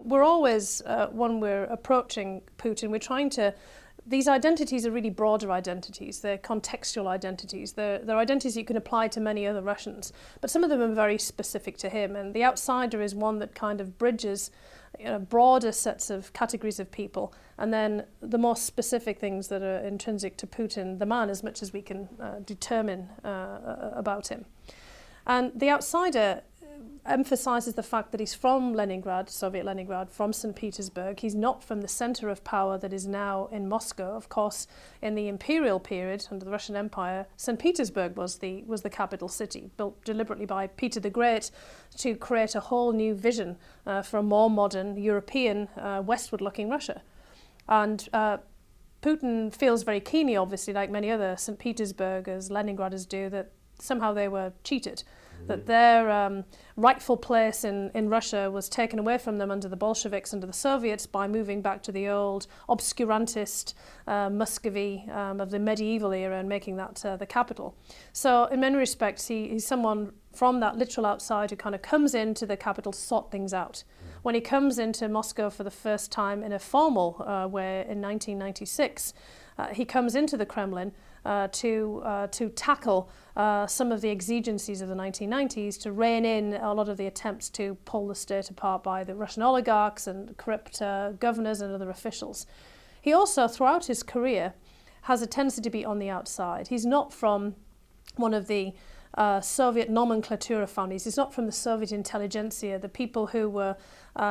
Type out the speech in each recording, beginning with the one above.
We're always, when we're approaching Putin, we're trying to, these identities are really broader identities. They're contextual identities. They're identities you can apply to many other Russians, but some of them are very specific to him. And the outsider is one that kind of bridges broader sets of categories of people, and then the more specific things that are intrinsic to Putin, the man, as much as we can determine about him. And the outsider emphasizes the fact that he's from Leningrad, Soviet Leningrad, from St. Petersburg. He's not from the center of power that is now in Moscow. Of course, in the imperial period under the Russian Empire, St. Petersburg was the capital city, built deliberately by Peter the Great to create a whole new vision for a more modern European, westward-looking Russia. And Putin feels very keenly, obviously, like many other St. Petersburgers, Leningraders do, that somehow they were cheated, that their rightful place in Russia was taken away from them under the Bolsheviks, under the Soviets, by moving back to the old obscurantist Muscovy of the medieval era and making that the capital. So in many respects, he's someone from that literal outside who kind of comes into the capital to sort things out. When he comes into Moscow for the first time in a formal way in 1996, he comes into the Kremlin to tackle some of the exigencies of the 1990s, to rein in a lot of the attempts to pull the state apart by the Russian oligarchs and corrupt governors and other officials. He also, throughout his career, has a tendency to be on the outside. He's not from one of the Soviet nomenclatura families. He's not from the Soviet intelligentsia, the people who were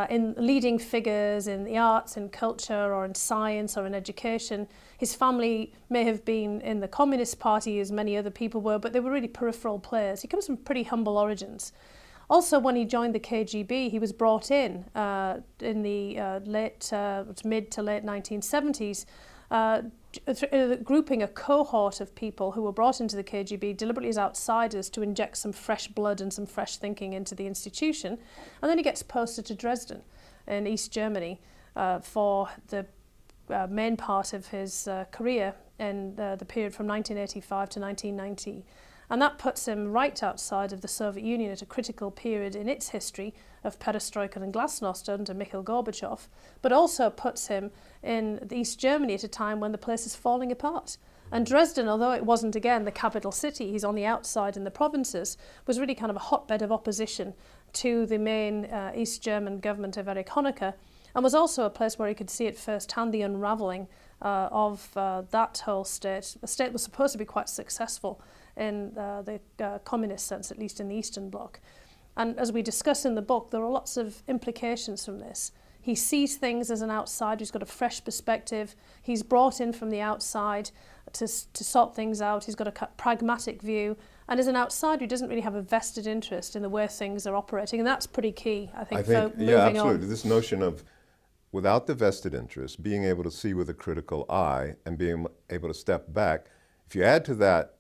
in leading figures in the arts, in culture, or in science, or in education. His family may have been in the Communist Party, as many other people were, but they were really peripheral players. He comes from pretty humble origins. Also, when he joined the KGB, he was brought in the mid to late 1970s, grouping a cohort of people who were brought into the KGB deliberately as outsiders to inject some fresh blood and some fresh thinking into the institution. And then he gets posted to Dresden in East Germany for the main part of his career in the period from 1985 to 1990. And that puts him right outside of the Soviet Union at a critical period in its history of perestroika and glasnost under Mikhail Gorbachev, but also puts him in East Germany at a time when the place is falling apart. And Dresden, although it wasn't, again, the capital city, he's on the outside in the provinces, was really kind of a hotbed of opposition to the main East German government of Erich Honecker, and was also a place where he could see at first hand the unravelling of that whole state. The state was supposed to be quite successful in the communist sense, at least in the Eastern Bloc. And as we discuss in the book, there are lots of implications from this. He sees things as an outsider who's got a fresh perspective. He's brought in from the outside to sort things out. He's got a pragmatic view. And as an outsider, he doesn't really have a vested interest in the way things are operating. And that's pretty key, I think, for moving yeah, absolutely. on. This notion of, without the vested interest, being able to see with a critical eye and being able to step back, if you add to that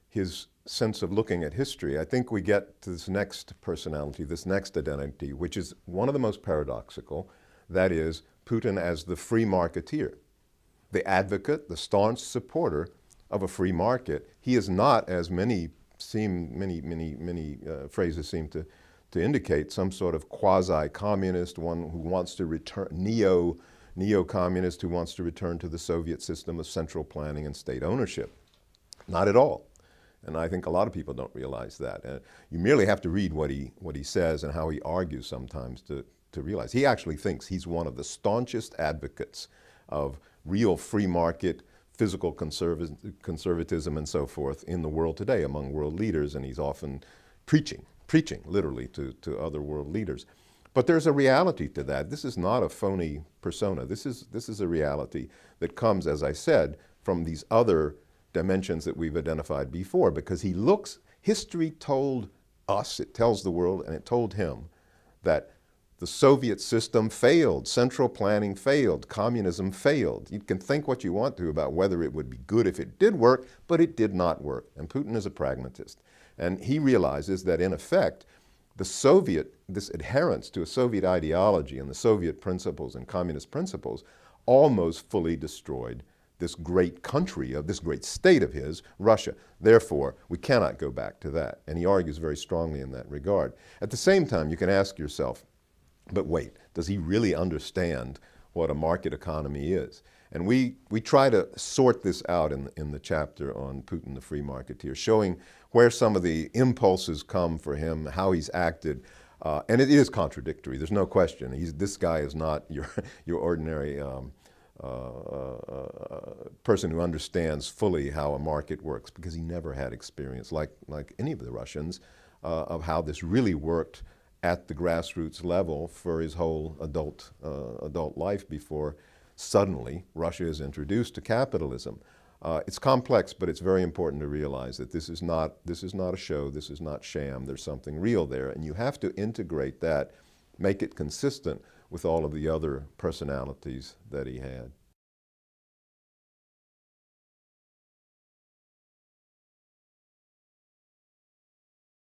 his sense of looking at history, I think we get to this next personality, this next identity, which is one of the most paradoxical. That is Putin as the free marketeer, the advocate, the staunch supporter of a free market. He is not, as many phrases seem to indicate, some sort of quasi-communist, one who wants to return, neo-communist who wants to return to the Soviet system of central planning and state ownership. Not at all. And I think a lot of people don't realize that. You merely have to read what he says and how he argues sometimes to realize. He actually thinks he's one of the staunchest advocates of real free market, physical conservatism and so forth in the world today among world leaders, and he's often preaching literally to other world leaders. But there's a reality to that. This is not a phony persona. This is a reality that comes, as I said, from these other dimensions that we've identified before, because history told us, it tells the world, and it told him that the Soviet system failed, central planning failed, communism failed. You can think what you want to about whether it would be good if it did work, but it did not work. And Putin is a pragmatist. And he realizes that, in effect, this adherence to a Soviet ideology and the Soviet principles and communist principles almost fully destroyed this great country, of this great state of his, Russia. Therefore, we cannot go back to that. And he argues very strongly in that regard. At the same time, you can ask yourself, But wait, does he really understand what a market economy is? And we try to sort this out in the chapter on Putin, the free marketeer, showing where some of the impulses come for him, how he's acted. And it is contradictory, there's no question. This guy is not your ordinary person who understands fully how a market works, because he never had experience, like any of the Russians, of how this really worked at the grassroots level for his whole adult life before suddenly Russia is introduced to capitalism. It's complex, but it's very important to realize that this is not a show, this is not sham, there's something real there, and you have to integrate that, make it consistent with all of the other personalities that he had.